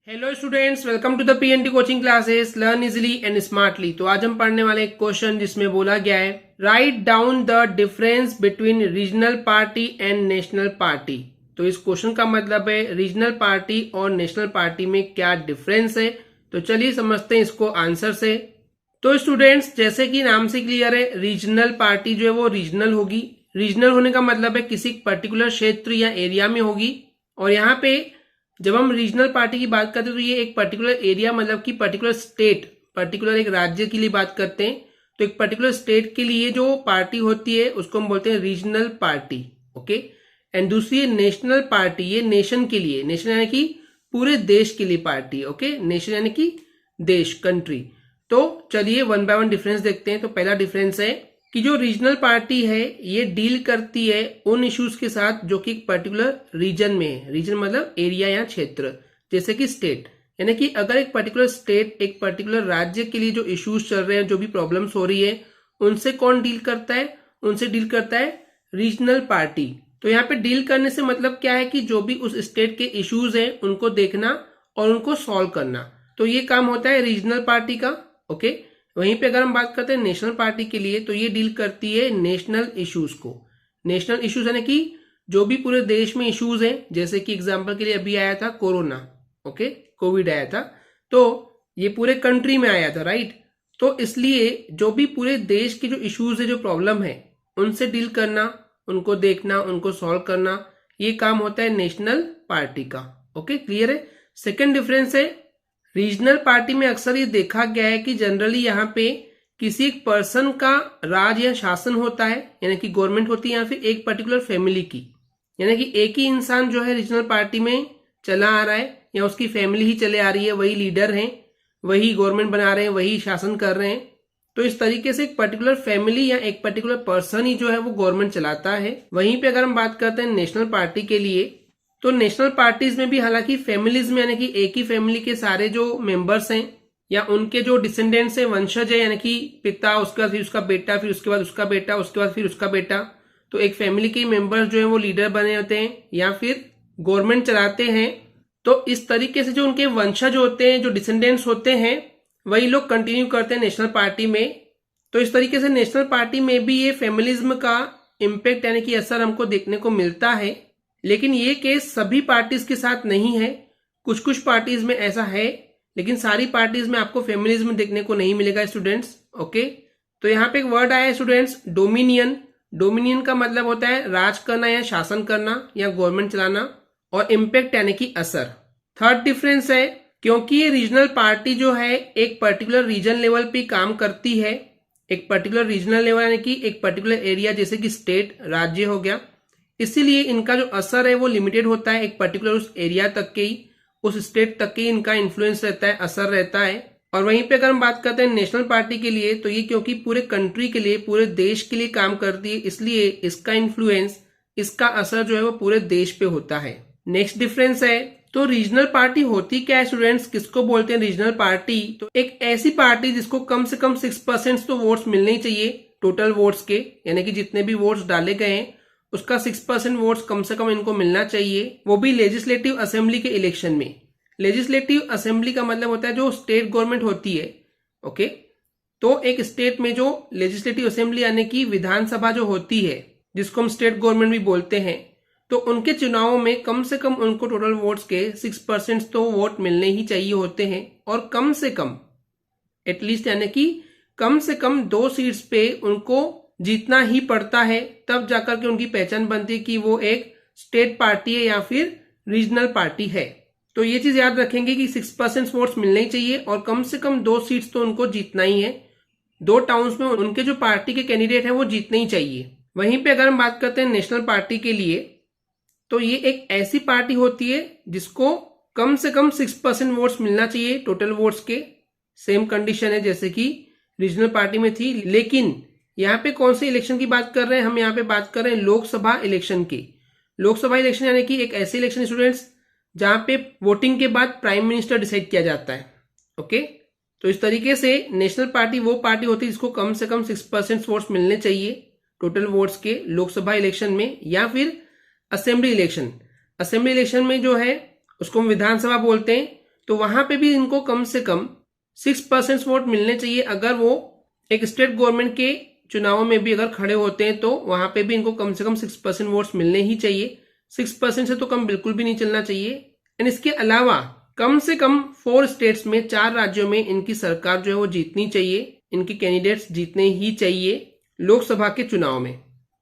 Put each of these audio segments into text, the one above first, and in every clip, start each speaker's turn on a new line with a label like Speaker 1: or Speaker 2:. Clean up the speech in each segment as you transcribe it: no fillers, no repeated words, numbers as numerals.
Speaker 1: Hello students, welcome to the PNT coaching classes learn easily and smartly. तो आज हम पढ़ने वाले एक क्वेश्चन जिसमें बोला गया है write down the difference between regional party and national party. तो इस क्वेश्चन का मतलब है रीजनल पार्टी और नेशनल पार्टी में क्या डिफरेंस है। तो चलिए समझते हैं इसको आंसर से। तो स्टूडेंट्स, जैसे कि नाम से क्लियर है, रीजनल पार्टी जो है वो रीजनल होगी। रीजनल होने का मतलब है किसी पर्टिकुलर क्षेत्र या एरिया में होगी। और यहाँ पे जब हम रीजनल पार्टी की बात करते हैं तो ये एक पर्टिकुलर एरिया मतलब कि पर्टिकुलर स्टेट, पर्टिकुलर एक राज्य के लिए बात करते हैं। तो एक पर्टिकुलर स्टेट के लिए जो पार्टी होती है उसको हम बोलते हैं रीजनल पार्टी। ओके। एंड दूसरी है नेशनल पार्टी, ये नेशन के लिए, नेशन यानी कि पूरे देश के लिए पार्टी। ओके, नेशन यानी कि देश, कंट्री। तो चलिए वन बाय वन डिफरेंस देखते हैं। तो पहला डिफरेंस है कि जो रीजनल पार्टी है ये डील करती है उन इश्यूज के साथ जो कि एक पर्टिकुलर रीजन में है। रीजन मतलब एरिया या क्षेत्र, जैसे कि स्टेट। यानी कि अगर एक पर्टिकुलर स्टेट, एक पर्टिकुलर राज्य के लिए जो इश्यूज चल रहे हैं, जो भी प्रॉब्लम्स हो रही है, उनसे कौन डील करता है? उनसे डील करता है रीजनल पार्टी। तो यहाँ पे डील करने से मतलब क्या है कि जो भी उस स्टेट के इश्यूज हैं उनको देखना और उनको सॉल्व करना। तो ये काम होता है रीजनल पार्टी का। ओके। वहीं पे अगर हम बात करते हैं नेशनल पार्टी के लिए, तो ये डील करती है नेशनल इश्यूज को। नेशनल इश्यूज यानी कि जो भी पूरे देश में इश्यूज हैं, जैसे कि एग्जांपल के लिए अभी आया था कोरोना। ओके, कोविड आया था, तो ये पूरे कंट्री में आया था, राइट। तो इसलिए जो भी पूरे देश के जो इश्यूज है, जो प्रॉब्लम है, उनसे डील करना, उनको देखना, उनको सॉल्व करना, ये काम होता है नेशनल पार्टी का। ओके, क्लियर है। सेकेंड डिफरेंस है रीजनल पार्टी में अक्सर ये देखा गया है कि जनरली यहाँ पे किसी एक पर्सन का राज या शासन होता है, यानी कि गवर्नमेंट होती है, या फिर एक पर्टिकुलर फैमिली की, यानी कि एक ही इंसान जो है रीजनल पार्टी में चला आ रहा है या उसकी फैमिली ही चले आ रही है, वही लीडर हैं, वही गवर्नमेंट बना रहे हैं, वही शासन कर रहे हैं। तो इस तरीके से एक पर्टिकुलर फैमिली या एक पर्टिकुलर पर्सन ही जो है वो गवर्नमेंट चलाता है। वहीं पे अगर हम बात करते हैं नेशनल पार्टी के लिए, तो नेशनल पार्टीज में भी हालांकि फैमिलीज में, यानी कि एक ही फैमिली के सारे जो मेंबर्स हैं या उनके जो डिसेंडेंट्स हैं, वंशज है, यानी कि पिता, उसके बाद फिर उसका बेटा, फिर उसके बाद उसका बेटा, उसके बाद फिर उसका बेटा, तो एक फैमिली के मेंबर्स जो है वो लीडर बने होते हैं या फिर गवर्नमेंट चलाते हैं। तो इस तरीके से जो उनके वंशज होते हैं, जो डिसेंडेंट्स होते हैं, वही लोग कंटिन्यू करते हैं नेशनल पार्टी में। तो इस तरीके से नेशनल पार्टी में भी ये फैमिलिज्म का इम्पैक्ट यानी कि असर हमको देखने को मिलता है। लेकिन ये केस सभी पार्टीज के साथ नहीं है, कुछ कुछ पार्टीज में ऐसा है, लेकिन सारी पार्टीज में आपको फेमिनिज्म देखने को नहीं मिलेगा स्टूडेंट्स। ओके। तो यहाँ पे एक वर्ड आया है स्टूडेंट्स, डोमिनियन। डोमिनियन का मतलब होता है राज करना या शासन करना या गवर्नमेंट चलाना, और इम्पैक्ट यानी कि असर। थर्ड डिफरेंस है क्योंकि ये रीजनल पार्टी जो है एक पर्टिकुलर रीजन लेवल पे काम करती है, एक पर्टिकुलर रीजनल लेवल यानी कि एक पर्टिकुलर एरिया, जैसे कि स्टेट, राज्य हो गया, इसीलिए इनका जो असर है वो लिमिटेड होता है, एक पर्टिकुलर उस एरिया तक के ही, उस स्टेट तक के ही इनका इन्फ्लुएंस रहता है, असर रहता है। और वहीं पे अगर हम बात करते हैं नेशनल पार्टी के लिए, तो ये क्योंकि पूरे कंट्री के लिए, पूरे देश के लिए काम करती है, इसलिए इसका इन्फ्लुएंस, इसका असर जो है वो पूरे देश पे होता है। नेक्स्ट डिफरेंस है, तो रीजनल पार्टी होती क्या है स्टूडेंट्स, किसको बोलते हैं रीजनल पार्टी? तो एक ऐसी पार्टी जिसको कम से कम 6% तो वोट्स मिलने ही चाहिए टोटल वोट्स के, यानी कि जितने भी वोट्स डाले गए हैं उसका 6% वोट्स कम से कम इनको मिलना चाहिए, वो भी लेजिस्लेटिव असेंबली के इलेक्शन में। लेजिस्लेटिव असेंबली का मतलब होता है जो स्टेट गवर्नमेंट होती है। ओके। तो एक स्टेट में जो लेजिस्लेटिव असेंबली यानी कि विधानसभा जो होती है, जिसको हम स्टेट गवर्नमेंट भी बोलते हैं, तो उनके चुनावों में कम से कम उनको टोटल वोट्स के 6% तो वोट मिलने ही चाहिए होते हैं। और कम से कम, एटलीस्ट यानी कि कम से कम 2 सीट्स पे उनको जीतना ही पड़ता है, तब जाकर के उनकी पहचान बनती है कि वो एक स्टेट पार्टी है या फिर रीजनल पार्टी है। तो ये चीज याद रखेंगे कि 6% वोट्स मिलने ही चाहिए और कम से कम 2 सीट्स तो उनको जीतना ही है। 2 टाउन्स में उनके जो पार्टी के कैंडिडेट हैं वो जीतने ही चाहिए। वहीं पे अगर हम बात करते हैं नेशनल पार्टी के लिए, तो ये एक ऐसी पार्टी होती है जिसको कम से कम 6% वोट्स मिलना चाहिए टोटल वोट्स के। सेम कंडीशन है जैसे कि रीजनल पार्टी में थी, लेकिन यहाँ पे कौन से इलेक्शन की बात कर रहे हैं हम? यहाँ पे बात कर रहे हैं लोकसभा इलेक्शन की। लोकसभा इलेक्शन यानी कि एक ऐसे इलेक्शन स्टूडेंट्स जहां पे वोटिंग के बाद प्राइम मिनिस्टर डिसाइड किया जाता है। ओके। तो इस तरीके से नेशनल पार्टी वो पार्टी होती है जिसको कम से कम 6% वोट्स मिलने चाहिए टोटल वोट्स के लोकसभा इलेक्शन में। या फिर असेंबली इलेक्शन, असेंबली इलेक्शन में जो है उसको हम विधानसभा बोलते हैं, तो वहां पे भी इनको कम से कम 6% वोट मिलने चाहिए। अगर वो एक स्टेट गवर्नमेंट के चुनावों में भी अगर खड़े होते हैं तो वहां पे भी इनको कम से कम 6% वोट्स मिलने ही चाहिए। 6% से तो कम बिल्कुल भी नहीं चलना चाहिए। एंड इसके अलावा कम से कम 4 स्टेट्स में, 4 राज्यों में इनकी सरकार जो है वो जीतनी चाहिए, इनके कैंडिडेट्स जीतने ही चाहिए लोकसभा के चुनाव में।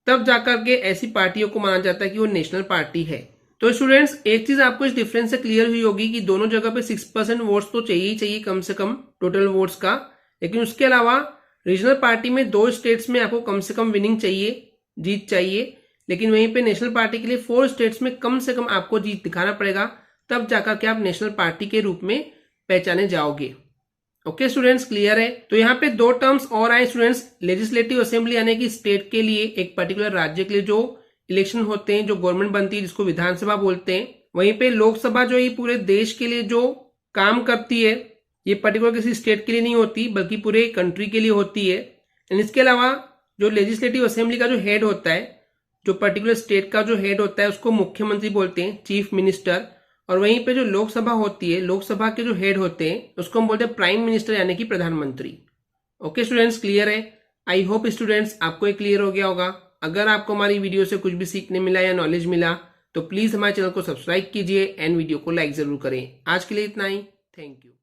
Speaker 1: तब जाकर के ऐसी पार्टियों को माना जाता है कि वो नेशनल पार्टी है। तो स्टूडेंट्स, एक चीज आपको इस डिफरेंस से क्लियर हुई होगी कि दोनों जगह पे 6% वोट्स तो चाहिए ही चाहिए कम से कम टोटल वोट्स का। लेकिन उसके अलावा रीजनल पार्टी में 2 स्टेट्स में आपको कम से कम विनिंग चाहिए, जीत चाहिए। लेकिन वहीं पे नेशनल पार्टी के लिए 4 स्टेट्स में कम से कम आपको जीत दिखाना पड़ेगा, तब जाकर के आप नेशनल पार्टी के रूप में पहचाने जाओगे। ओके स्टूडेंट्स, क्लियर है। तो यहाँ पे 2 टर्म्स और आए स्टूडेंट्स। लेजिस्लेटिव असेंबली यानी कि स्टेट के लिए, एक पर्टिकुलर राज्य के लिए जो इलेक्शन होते हैं, जो गवर्नमेंट बनती है, जिसको विधानसभा बोलते हैं। वहीं पे लोकसभा जो ये पूरे देश के लिए जो काम करती है, ये पर्टिकुलर किसी स्टेट के लिए नहीं होती बल्कि पूरे कंट्री के लिए होती है। एंड इसके अलावा जो लेजिस्लेटिव असेंबली का जो हेड होता है, जो पर्टिकुलर स्टेट का जो हेड होता है, उसको मुख्यमंत्री बोलते हैं, चीफ मिनिस्टर। और वहीं पे जो लोकसभा होती है, लोकसभा के जो हेड होते हैं, उसको हम बोलते हैं प्राइम मिनिस्टर यानी कि प्रधानमंत्री। ओके स्टूडेंट्स, क्लियर है। आई होप स्टूडेंट्स आपको ये क्लियर हो गया होगा। अगर आपको हमारी वीडियो से कुछ भी सीखने मिला या नॉलेज मिला तो प्लीज हमारे चैनल को सब्सक्राइब कीजिए एंड वीडियो को लाइक जरूर करें। आज के लिए इतना ही। Thank you.